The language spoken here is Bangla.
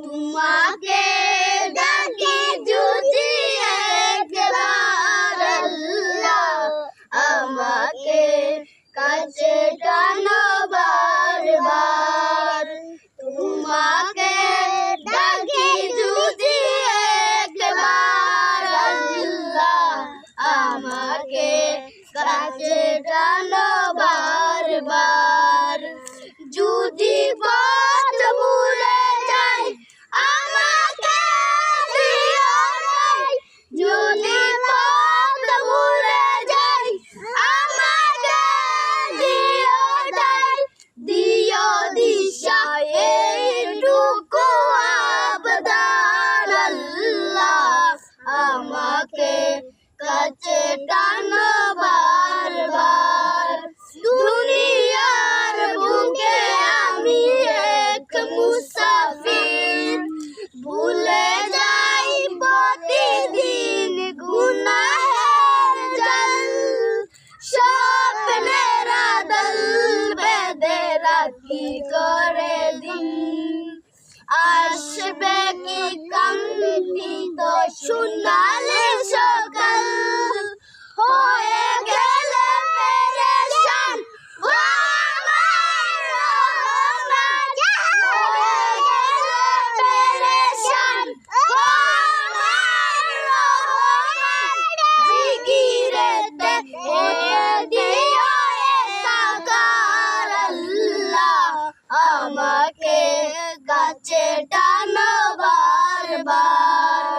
তোমাকে ডাকি যদি একবার আল্লাহ, আমাকে কাছে টানো বারবার। তোমাকে ডাকি যদি একবার আল্লাহ, আমাকে কাছে টানো বারবার। যদি পথ ভুলে যাই আমাকে দিও নাই, যদি পথ ভুলে যাই আমাকে দিও নাই। দিও দিশা এইটুকু আবদার আল্লাহ, আমাকে কাছে টানো বারবার। দুনিয়ার বুকে আমি এক মুসাফির, ভুলে যাই প্রতিদিন গুনাহের জাল। স্বপ্নের আদল বেঁধে রাখি করে দিন, আসবে কি কাঙ্ক্ষিত সোনালি সকাল। হয়ে